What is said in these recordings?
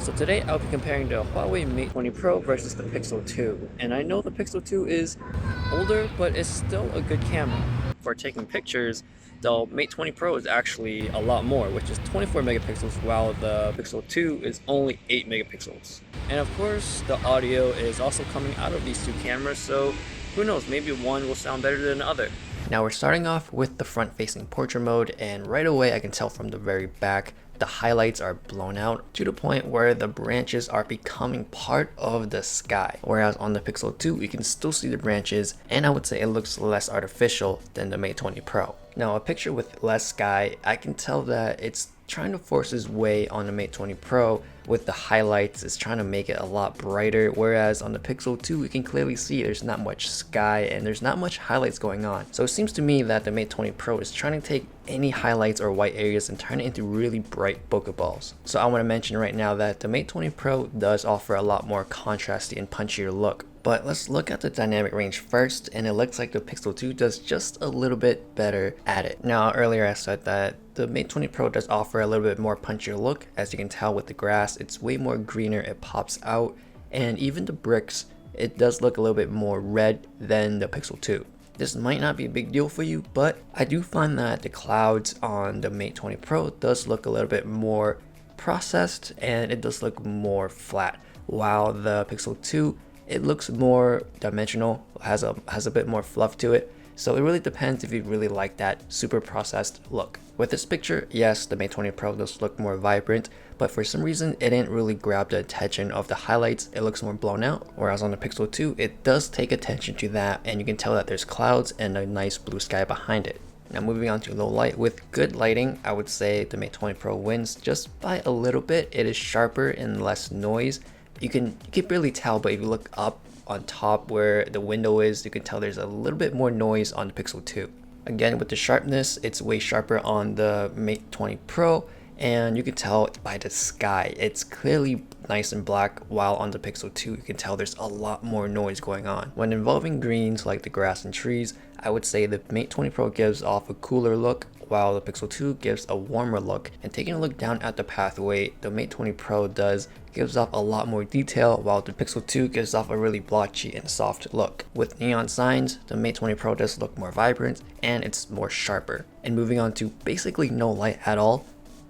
So today I'll be comparing the Huawei Mate 20 Pro versus the Pixel 2. And I know the Pixel 2 is older, but it's still a good camera. For taking pictures, the Mate 20 Pro is actually a lot more, which is 24 megapixels, while the Pixel 2 is only 8 megapixels. And of course, the audio is also coming out of these two cameras, so who knows, maybe one will sound better than the other. Now we're starting off with the front-facing portrait mode, and right away I can tell from the very back the highlights are blown out to the point where the branches are becoming part of the sky. Whereas on the Pixel 2, you can still see the branches, and I would say it looks less artificial than the Mate 20 Pro. Now a picture with less sky, I can tell that it's trying to force its way on the Mate 20 Pro with the highlights. It's trying to make it a lot brighter, whereas on the Pixel 2 you can clearly see there's not much sky and there's not much highlights going on. So it seems to me that the Mate 20 Pro is trying to take any highlights or white areas and turn it into really bright bokeh balls. So I want to mention right now that the Mate 20 Pro does offer a lot more contrasty and punchier look. But let's look at the dynamic range first, and it looks like the Pixel 2 does just a little bit better at it. Now earlier I said that the Mate 20 Pro does offer a little bit more punchier look. As you can tell with the grass, it's way more greener, it pops out, and even the bricks, it does look a little bit more red than the Pixel 2. This might not be a big deal for you, but I do find that the clouds on the Mate 20 Pro does look a little bit more processed and it does look more flat, while the Pixel 2, it looks more dimensional, has a bit more fluff to it. So it really depends if you really like that super processed look. With this picture, yes, the Mate 20 Pro does look more vibrant, but for some reason it didn't really grab the attention of the highlights. It looks more blown out, whereas on the Pixel 2 it does take attention to that, and you can tell that there's clouds and a nice blue sky behind it. Now moving on to low light, with good lighting I would say the Mate 20 Pro wins just by a little bit. It is sharper and less noise. You can barely tell, but if you look up on top where the window is, you can tell there's a little bit more noise on the Pixel 2. Again, with the sharpness, it's way sharper on the Mate 20 Pro, and you can tell by the sky, it's clearly nice and black, while on the Pixel 2 you can tell there's a lot more noise going on. When involving greens like the grass and trees, I would say the Mate 20 Pro gives off a cooler look, while the Pixel 2 gives a warmer look. And taking a look down at the pathway, the Mate 20 Pro gives off a lot more detail, while the Pixel 2 gives off a really blotchy and soft look. With neon signs, the Mate 20 Pro does look more vibrant and it's more sharper. And moving on to basically no light at all,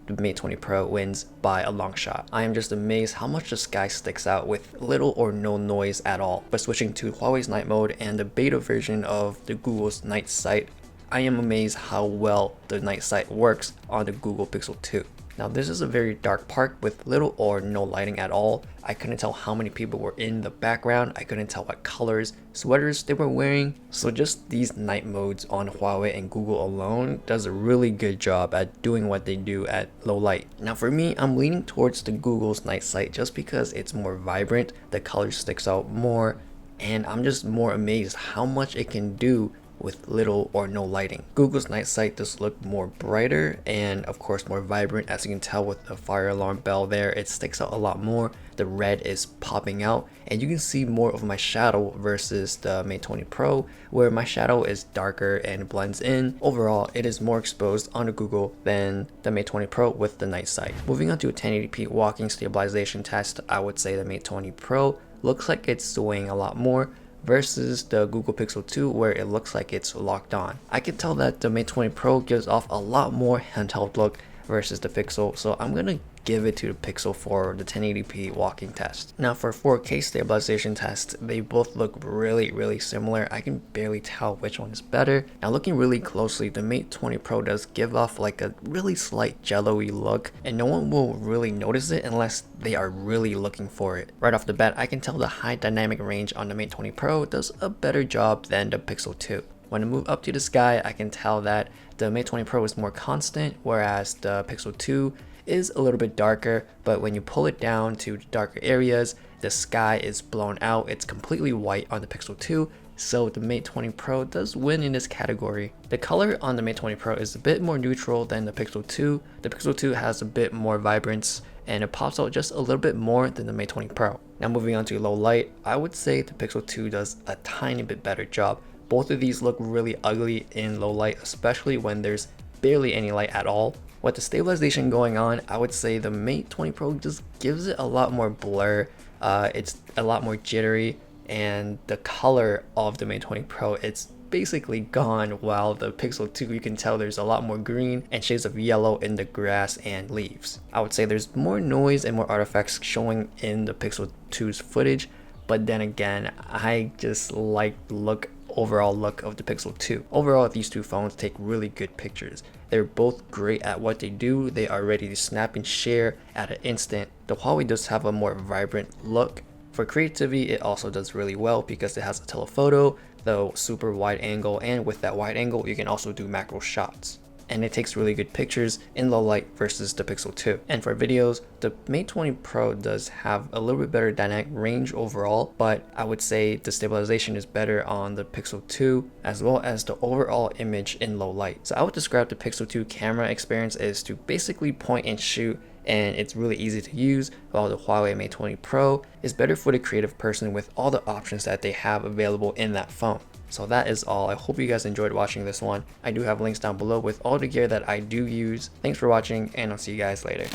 the Mate 20 Pro wins by a long shot. I am just amazed how much the sky sticks out with little or no noise at all. But switching to Huawei's night mode and the beta version of the Google's night sight, I am amazed how well the night sight works on the Google Pixel 2. Now this is a very dark park with little or no lighting at all. I couldn't tell how many people were in the background. I couldn't tell what colors, sweaters they were wearing. So just these night modes on Huawei and Google alone does a really good job at doing what they do at low light. Now for me, I'm leaning towards the Google's night sight just because it's more vibrant, the color sticks out more, and I'm just more amazed how much it can do with little or no lighting. Google's night sight does look more brighter and of course more vibrant. As you can tell with the fire alarm bell there, it sticks out a lot more. The red is popping out and you can see more of my shadow versus the Mate 20 Pro, where my shadow is darker and blends in. Overall, it is more exposed on the Google than the Mate 20 Pro with the night sight. Moving on to a 1080p walking stabilization test, I would say the Mate 20 Pro looks like it's swaying a lot more versus the Google Pixel 2 where it looks like it's locked on. I can tell that the Mate 20 Pro gives off a lot more handheld look versus the Pixel, so I'm gonna give it to the Pixel for the 1080p walking test. Now for 4K stabilization test, they both look really similar. I can barely tell which one is better. Now looking really closely, the Mate 20 Pro does give off like a really slight jello-y look, and no one will really notice it unless they are really looking for it. Right off the bat, I can tell the high dynamic range on the Mate 20 Pro does a better job than the Pixel 2. When I move up to the sky, I can tell that the Mate 20 Pro is more constant, whereas the Pixel 2 is a little bit darker, but when you pull it down to the darker areas, the sky is blown out. It's completely white on the Pixel 2, so the Mate 20 Pro does win in this category. The color on the Mate 20 Pro is a bit more neutral than the Pixel 2. The Pixel 2 has a bit more vibrance and it pops out just a little bit more than the Mate 20 Pro. Now moving on to low light, I would say the Pixel 2 does a tiny bit better job. Both of these look really ugly in low light, especially when there's barely any light at all. With the stabilization going on, I would say the Mate 20 Pro just gives it a lot more blur. It's a lot more jittery, and the color of the Mate 20 Pro, it's basically gone, while the Pixel 2, you can tell there's a lot more green and shades of yellow in the grass and leaves. I would say there's more noise and more artifacts showing in the Pixel 2's footage, but then again, I just like the overall look of the Pixel 2. Overall, these two phones take really good pictures. They're both great at what they do. They are ready to snap and share at an instant. The Huawei does have a more vibrant look. For creativity, it also does really well because it has a telephoto, the super wide angle, and with that wide angle, you can also do macro shots. And it takes really good pictures in low light versus the Pixel 2. And for videos, the Mate 20 Pro does have a little bit better dynamic range overall, but I would say the stabilization is better on the Pixel 2, as well as the overall image in low light. So I would describe the Pixel 2 camera experience as to basically point and shoot, and it's really easy to use, while the Huawei Mate 20 Pro is better for the creative person with all the options that they have available in that phone. So that is all. I hope you guys enjoyed watching this one. I do have links down below with all the gear that I do use. Thanks for watching, and I'll see you guys later.